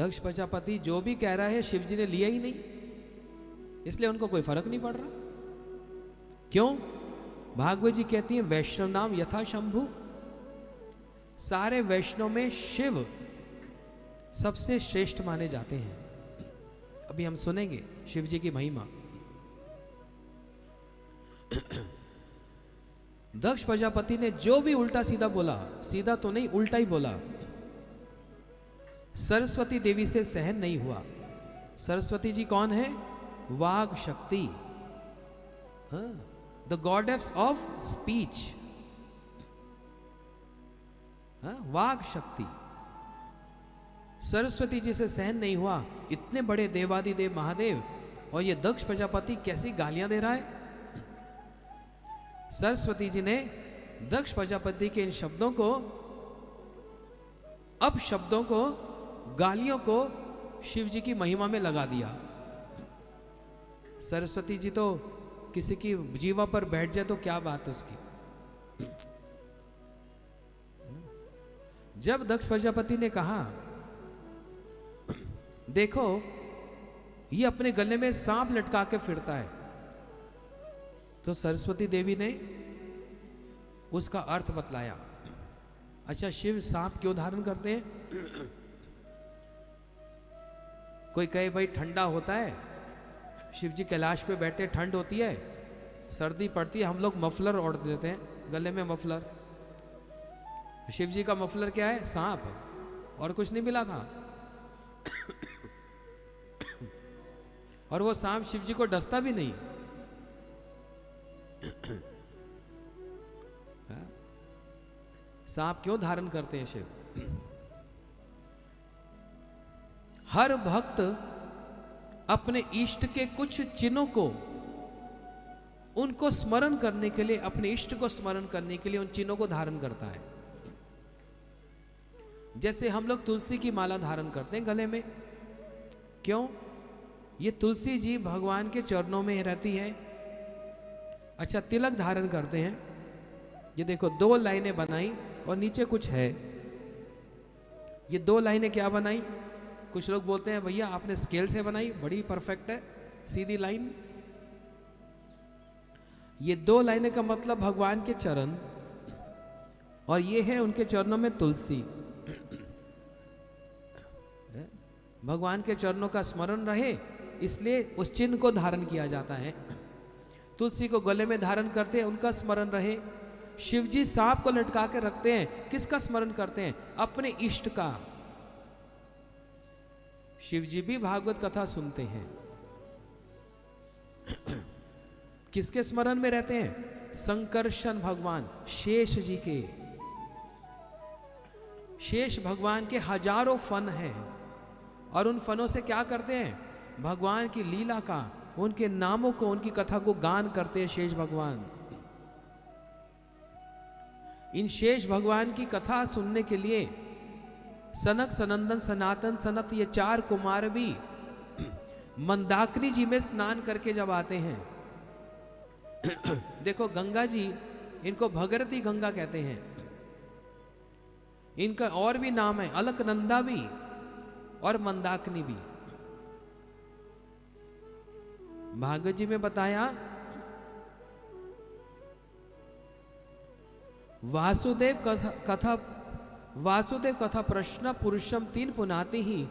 दक्ष प्रजापति जो भी कह रहा है शिव जी ने लिया ही नहीं, इसलिए उनको कोई फर्क नहीं पड़ रहा। क्यों? भागवत जी कहती है वैष्णव नाम यथा शंभु, सारे वैष्णव में शिव सबसे श्रेष्ठ माने जाते हैं। अभी हम सुनेंगे शिव जी की महिमा। दक्ष प्रजापति ने जो भी उल्टा सीधा बोला, सीधा तो नहीं उल्टा ही बोला, सरस्वती देवी से सहन नहीं हुआ। सरस्वती जी कौन है? वाग शक्ति, द गॉडेस ऑफ स्पीच, वाग शक्ति। सरस्वती जी से सहन नहीं हुआ। इतने बड़े देवादिदेव महादेव और ये दक्ष प्रजापति कैसी गालियां दे रहा है। सरस्वती जी ने दक्ष प्रजापति के इन शब्दों को, अपशब्दों को, गालियों को शिव जी की महिमा में लगा दिया। सरस्वती जी तो किसी की जीवा पर बैठ जाए तो क्या बात है उसकी। जब दक्ष प्रजापति ने कहा देखो ये अपने गले में सांप लटका के फिरता है, तो सरस्वती देवी ने उसका अर्थ बतलाया। अच्छा, शिव सांप क्यों धारण करते हैं? कोई कहे भाई ठंडा होता है, शिव जी कैलाश पे बैठते, ठंड होती है, सर्दी पड़ती है, हम लोग मफलर ओढ़ देते हैं गले में मफलर। शिव जी का मफलर क्या है? सांप, और कुछ नहीं मिला था। और वो सांप शिव जी को डसता भी नहीं। सांप क्यों धारण करते हैं शिव? हर भक्त अपने इष्ट के कुछ चिन्हों को, उनको स्मरण करने के लिए, अपने इष्ट को स्मरण करने के लिए उन चिन्हों को धारण करता है। जैसे हम लोग तुलसी की माला धारण करते हैं गले में। क्यों? ये तुलसी जी भगवान के चरणों में रहती है। अच्छा, तिलक धारण करते हैं। ये देखो 2 लाइनें बनाई और नीचे कुछ है। ये 2 लाइनें क्या बनाई? कुछ लोग बोलते हैं भैया आपने स्केल से बनाई, बड़ी परफेक्ट है, सीधी लाइन। ये 2 लाइनें का मतलब भगवान के चरण, और ये है उनके चरणों में तुलसी। भगवान के चरणों का स्मरण रहे, इसलिए उस चिन्ह को धारण किया जाता है। तुलसी को गले में धारण करते हैं, उनका स्मरण रहे। शिव जी सांप को लटका के रखते हैं, किसका स्मरण करते हैं? अपने इष्ट का। शिव जी भी भागवत कथा सुनते हैं। किसके स्मरण में रहते हैं? संकर्षण भगवान शेष जी के। शेष भगवान के हजारों फन हैं, और उन फनों से क्या करते हैं? भगवान की लीला का, उनके नामों को, उनकी कथा को गान करते हैं शेष भगवान। इन शेष भगवान की कथा सुनने के लिए सनक, सनंदन, सनातन, सनत, ये 4 कुमार भी मंदाकिनी जी में स्नान करके जब आते हैं। देखो गंगा जी, इनको भगीरथी गंगा कहते हैं। इनका और भी नाम है, अलकनंदा भी और मंदाकिनी भी। भागवत जी में बताया वासुदेव कथा प्रश्न पुरुषम 3 पुनाति ही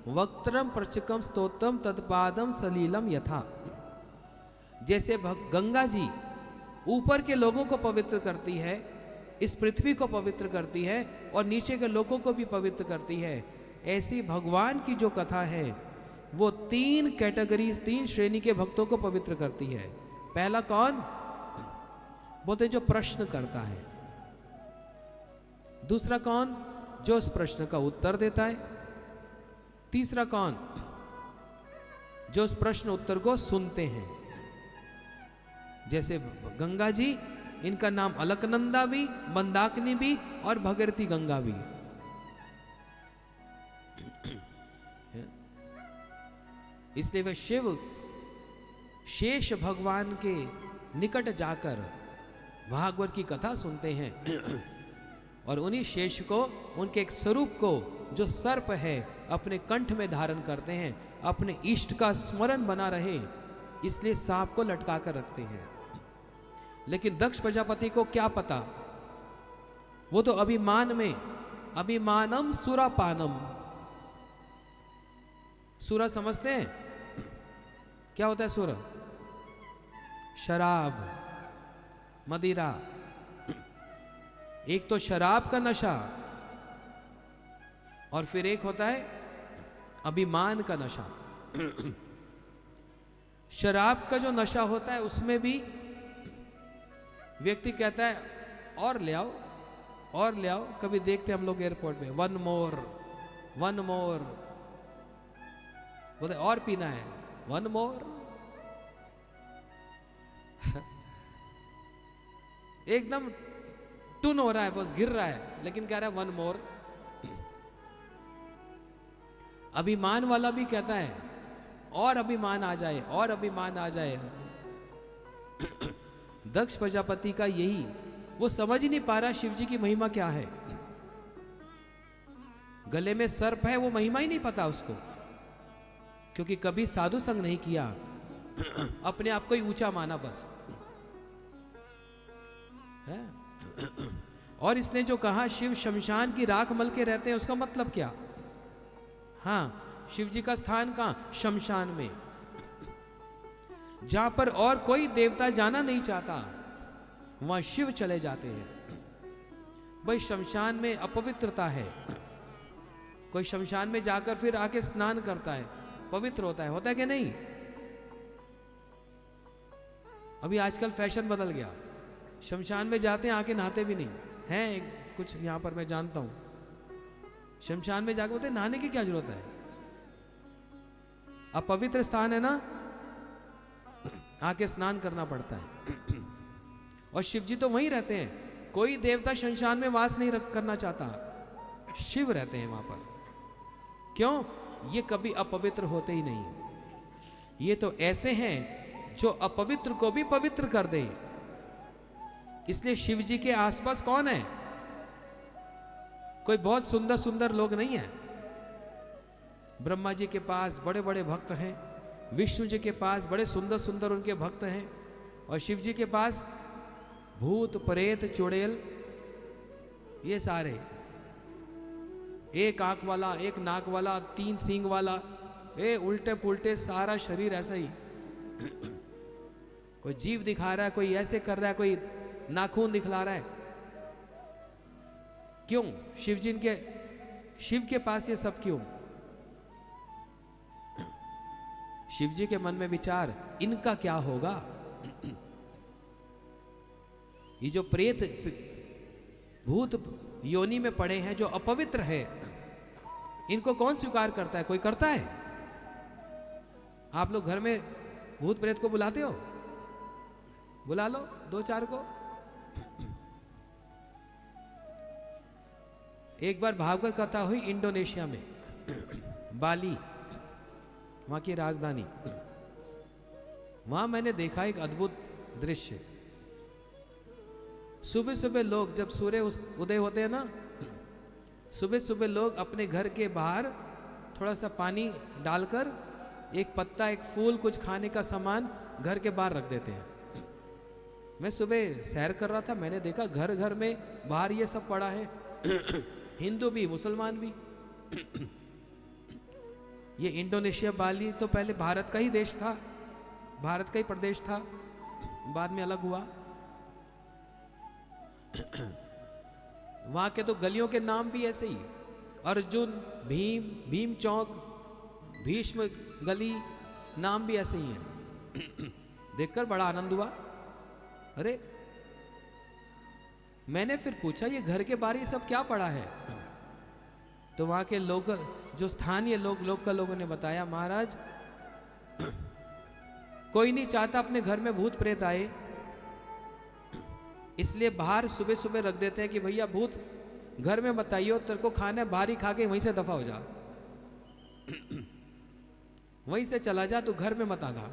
वक्त्रम प्रचकम स्तोत्रम तत्पादम सलीलम यथा। जैसे गंगा जी ऊपर के लोगों को पवित्र करती है, इस पृथ्वी को पवित्र करती है, और नीचे के लोगों को भी पवित्र करती है, ऐसी भगवान की जो कथा है वो 3 कैटेगरीज, 3 श्रेणी के भक्तों को पवित्र करती है। पहला कौन? बोलते जो प्रश्न करता है। दूसरा कौन? जो उस प्रश्न का उत्तर देता है। तीसरा कौन? जो उस प्रश्न उत्तर को सुनते हैं। जैसे गंगा जी, इनका नाम अलकनंदा भी, मंदाकिनी भी और भगीरथी गंगा भी। इसलिए वे शिव शेष भगवान के निकट जाकर भागवत की कथा सुनते हैं। और उन्हीं शेष को, उनके एक स्वरूप को जो सर्प है, अपने कंठ में धारण करते हैं, अपने इष्ट का स्मरण बना रहे इसलिए सांप को लटका कर रखते हैं। लेकिन दक्ष प्रजापति को क्या पता, वो तो अभिमान में, अभिमानम सुरापानम, सूरा समझते हैं क्या होता है? सूरा शराब, मदिरा। एक तो शराब का नशा और फिर एक होता है अभिमान का नशा। शराब का जो नशा होता है उसमें भी व्यक्ति कहता है और ले आओ, और ले आओ। कभी देखते हम लोग एयरपोर्ट में, वन मोर, वन मोर, बोलते और पीना है, वन मोर। एकदम टून हो रहा है, बस गिर रहा है, लेकिन कह रहा है वन मोर। अभिमान वाला भी कहता है और अभिमान आ जाए, और अभिमान आ जाए। दक्ष प्रजापति का यही, वो समझ ही नहीं पा रहा शिव जी की महिमा क्या है। गले में सर्प है, वो महिमा ही नहीं पता उसको, क्योंकि कभी साधु संग नहीं किया, अपने आप को ही ऊंचा माना बस है। और इसने जो कहा शिव शमशान की राख मल के रहते हैं, उसका मतलब क्या? हाँ, शिव जी का स्थान कहां? शमशान में, जहां पर और कोई देवता जाना नहीं चाहता, वहां शिव चले जाते हैं। भाई शमशान में अपवित्रता है, कोई शमशान में जाकर फिर आके स्नान करता है, पवित्र होता है कि नहीं? अभी आजकल फैशन बदल गया, शमशान में जाते हैं आके नहाते भी नहीं हैं। कुछ यहां पर मैं जानता हूं, शमशान में जाकर बोलते हैं नहाने की क्या जरूरत है, अपवित्र स्थान है ना, आके स्नान करना पड़ता है। और शिव जी तो वहीं रहते हैं, कोई देवता शमशान में वास नहीं करना चाहता, शिव रहते हैं वहां पर। क्यों? ये कभी अपवित्र होते ही नहीं। ये तो ऐसे हैं जो अपवित्र को भी पवित्र कर दे। इसलिए शिव जी के आसपास कौन है? कोई बहुत सुंदर सुंदर लोग नहीं है। ब्रह्मा जी के पास बड़े बड़े भक्त हैं, विष्णु जी के पास बड़े सुंदर सुंदर उनके भक्त हैं, और शिव जी के पास भूत प्रेत चुड़ैल, ये सारे, एक आंख वाला, एक नाक वाला, तीन सींग वाला, उल्टे पुल्टे सारा शरीर ऐसा ही। कोई जीव दिखा रहा है, कोई ऐसे कर रहा है, कोई नाखून दिखला रहा है। क्यों? शिव के पास ये सब क्यों? शिव जी के मन में विचार, इनका क्या होगा? ये जो प्रेत भूत योनि में पड़े हैं, जो अपवित्र है, इनको कौन स्वीकार करता है? कोई करता है? आप लोग घर में भूत प्रेत को बुलाते हो? बुला लो दो चार को। एक बार भागवत कथा हुई इंडोनेशिया में, बाली, वहां की राजधानी। वहां मैंने देखा एक अद्भुत दृश्य। सुबह सुबह लोग, जब सूर्य उदय होते हैं ना, सुबह सुबह लोग अपने घर के बाहर थोड़ा सा पानी डालकर एक पत्ता, एक फूल, कुछ खाने का सामान घर के बाहर रख देते हैं। मैं सुबह सैर कर रहा था, मैंने देखा घर घर में बाहर ये सब पड़ा है, हिंदू भी मुसलमान भी। ये इंडोनेशिया, बाली तो पहले भारत का ही देश था, भारत का ही प्रदेश था, बाद में अलग हुआ। वहां के तो गलियों के नाम भी ऐसे ही, अर्जुन, भीम, भीम चौक, भीष्म गली, नाम भी ऐसे ही हैं। देखकर बड़ा आनंद हुआ। अरे, मैंने फिर पूछा ये घर के बाहर ये सब क्या पड़ा है? तो वहां के लोग, जो स्थानीय लोकल लोगों ने बताया, महाराज कोई नहीं चाहता अपने घर में भूत प्रेत आए, इसलिए बाहर सुबह सुबह रख देते हैं कि भैया भूत घर में मत आइयो, तेरे को खाना है, बाहर ही खा के वहीं से दफा हो जा, वहीं से चला जा, तू घर में मत आना।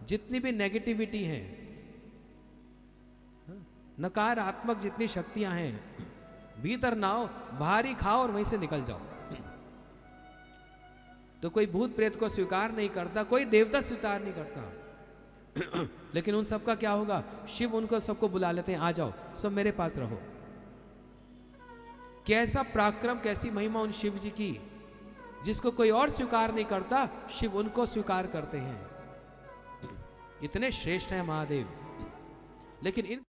जितनी भी नेगेटिविटी है, नकारात्मक जितनी शक्तियां हैं, भीतर ना आओ, बाहर ही खाओ और वहीं से निकल जाओ। तो कोई भूत प्रेत को स्वीकार नहीं करता, कोई देवता स्वीकार नहीं करता। लेकिन उन सबका क्या होगा? शिव उनको सबको बुला लेते हैं, आ जाओ सब मेरे पास रहो। कैसा पराक्रम, कैसी महिमा उन शिव जी की, जिसको कोई और स्वीकार नहीं करता, शिव उनको स्वीकार करते हैं। इतने श्रेष्ठ हैं महादेव। लेकिन इन